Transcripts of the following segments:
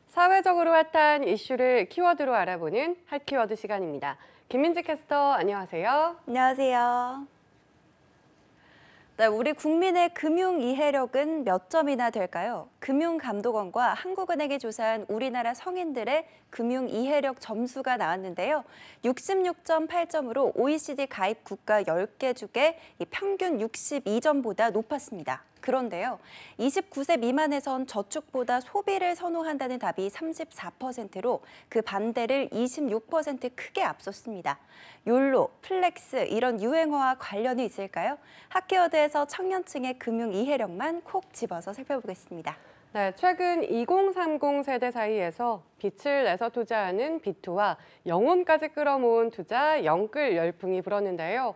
사회적으로 핫한 이슈를 키워드로 알아보는 핫키워드 시간입니다. 김민지 캐스터, 안녕하세요. 안녕하세요. 네, 우리 국민의 금융 이해력은 몇 점이나 될까요? 금융감독원과 한국은행이 조사한 우리나라 성인들의 금융 이해력 점수가 나왔는데요. 66.8점으로 OECD 가입 국가 10개 중에 평균 62점보다 높았습니다. 그런데요, 29세 미만에선 저축보다 소비를 선호한다는 답이 34%로 그 반대를 26% 크게 앞섰습니다. 욜로, 플렉스 이런 유행어와 관련이 있을까요? 핫키워드에서 청년층의 금융 이해력만 콕 집어서 살펴보겠습니다. 네, 최근 2030 세대 사이에서 빛을 내서 투자하는 비투와 영혼까지 끌어모은 투자 영끌 열풍이 불었는데요.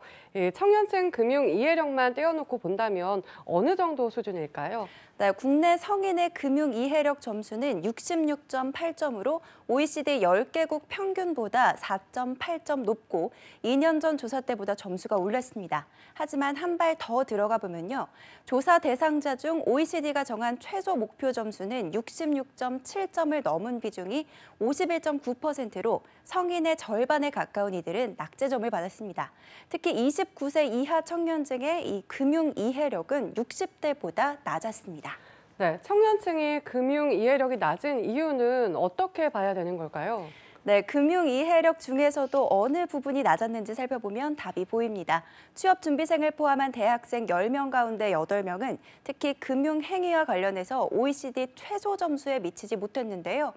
청년층 금융 이해력만 떼어놓고 본다면 어느 정도 수준일까요? 네, 국내 성인의 금융 이해력 점수는 66.8점으로 OECD 10개국 평균보다 4.8점 높고 2년 전 조사 때보다 점수가 올랐습니다. 하지만 한 발 더 들어가 보면요. 조사 대상자 중 OECD가 정한 최소 목표 점수는 66.7점을 넘은 비중이 51.9%로 성인의 절반에 가까운 이들은 낙제점을 받았습니다. 특히 29세 이하 청년층의 이 금융 이해력은 60대보다 낮았습니다. 네, 청년층이 금융 이해력이 낮은 이유는 어떻게 봐야 되는 걸까요? 네, 금융 이해력 중에서도 어느 부분이 낮았는지 살펴보면 답이 보입니다. 취업준비생을 포함한 대학생 10명 가운데 8명은 특히 금융행위와 관련해서 OECD 최소 점수에 미치지 못했는데요.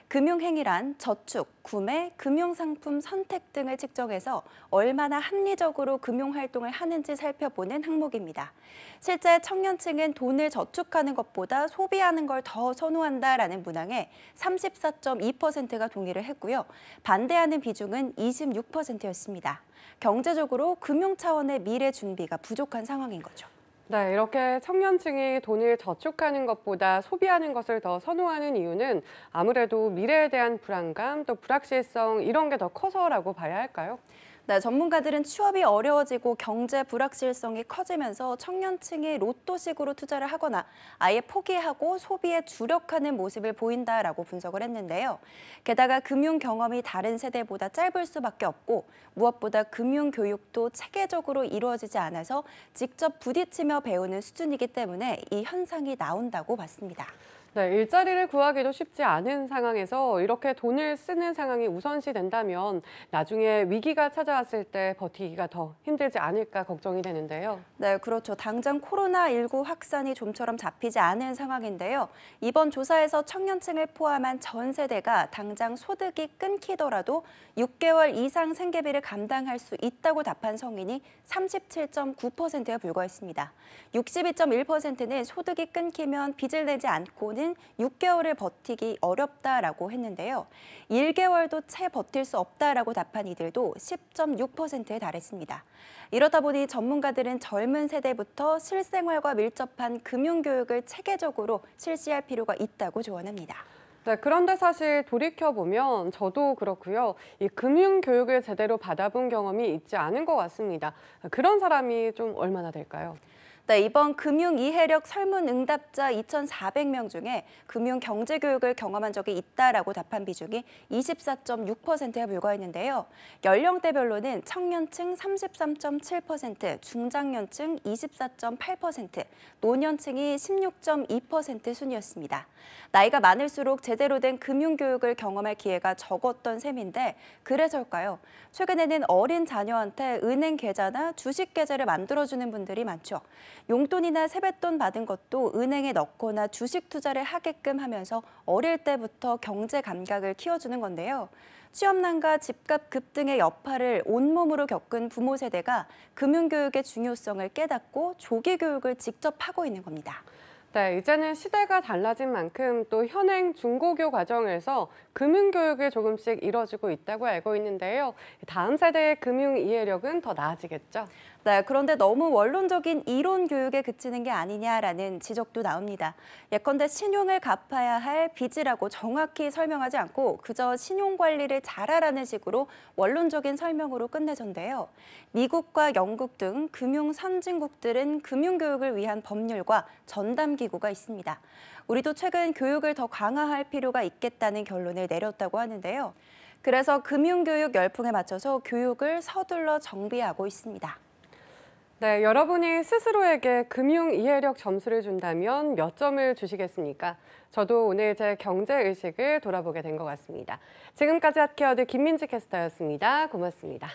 금융행위란 저축, 구매, 금융상품 선택 등을 측정해서 얼마나 합리적으로 금융활동을 하는지 살펴보는 항목입니다. 실제 청년층은 돈을 저축하는 것보다 소비하는 걸 더 선호한다라는 문항에 34.2%가 동의를 했고요. 반대하는 비중은 26%였습니다. 경제적으로 금융 차원의 미래 준비가 부족한 상황인 거죠. 네, 이렇게 청년층이 돈을 저축하는 것보다 소비하는 것을 더 선호하는 이유는 아무래도 미래에 대한 불안감, 또 불확실성 이런 게 더 커서라고 봐야 할까요? 네, 전문가들은 취업이 어려워지고 경제 불확실성이 커지면서 청년층이 로또식으로 투자를 하거나 아예 포기하고 소비에 주력하는 모습을 보인다라고 분석을 했는데요. 게다가 금융 경험이 다른 세대보다 짧을 수밖에 없고 무엇보다 금융 교육도 체계적으로 이루어지지 않아서 직접 부딪히며 배우는 수준이기 때문에 이 현상이 나온다고 봤습니다. 네, 일자리를 구하기도 쉽지 않은 상황에서 이렇게 돈을 쓰는 상황이 우선시 된다면 나중에 위기가 찾아왔을 때 버티기가 더 힘들지 않을까 걱정이 되는데요. 네, 그렇죠. 당장 코로나19 확산이 좀처럼 잡히지 않은 상황인데요. 이번 조사에서 청년층을 포함한 전 세대가 당장 소득이 끊기더라도 6개월 이상 생계비를 감당할 수 있다고 답한 성인이 37.9%에 불과했습니다. 62.1%는 소득이 끊기면 빚을 내지 않고는 6개월을 버티기 어렵다라고 했는데요. 1개월도 채 버틸 수 없다라고 답한 이들도 10.6%에 달했습니다. 이러다 보니 전문가들은 젊은 세대부터 실생활과 밀접한 금융교육을 체계적으로 실시할 필요가 있다고 조언합니다. 네, 그런데 사실 돌이켜보면 저도 그렇고요. 이 금융교육을 제대로 받아본 경험이 있지 않은 것 같습니다. 그런 사람이 좀 얼마나 될까요? 네, 이번 금융 이해력 설문 응답자 2,400명 중에 금융 경제 교육을 경험한 적이 있다라고 답한 비중이 24.6%에 불과했는데요. 연령대별로는 청년층 33.7%, 중장년층 24.8%, 노년층이 16.2% 순이었습니다. 나이가 많을수록 제대로 된 금융 교육을 경험할 기회가 적었던 셈인데 그래서일까요? 최근에는 어린 자녀한테 은행 계좌나 주식 계좌를 만들어주는 분들이 많죠. 용돈이나 세뱃돈 받은 것도 은행에 넣거나 주식 투자를 하게끔 하면서 어릴 때부터 경제 감각을 키워주는 건데요. 취업난과 집값 급등의 여파를 온몸으로 겪은 부모 세대가 금융교육의 중요성을 깨닫고 조기 교육을 직접 하고 있는 겁니다. 네, 이제는 시대가 달라진 만큼 또 현행 중고교 과정에서 금융교육이 조금씩 이뤄지고 있다고 알고 있는데요. 다음 세대의 금융 이해력은 더 나아지겠죠? 네, 그런데 너무 원론적인 이론 교육에 그치는 게 아니냐라는 지적도 나옵니다. 예컨대 신용을 갚아야 할 빚이라고 정확히 설명하지 않고 그저 신용 관리를 잘하라는 식으로 원론적인 설명으로 끝내던데요. 미국과 영국 등 금융 선진국들은 금융교육을 위한 법률과 전담기구가 있습니다. 우리도 최근 교육을 더 강화할 필요가 있겠다는 결론을 내렸다고 하는데요. 그래서 금융교육 열풍에 맞춰서 교육을 서둘러 정비하고 있습니다. 네, 여러분이 스스로에게 금융 이해력 점수를 준다면 몇 점을 주시겠습니까? 저도 오늘 제 경제 의식을 돌아보게 된 것 같습니다. 지금까지 핫케어드 김민지 캐스터였습니다. 고맙습니다.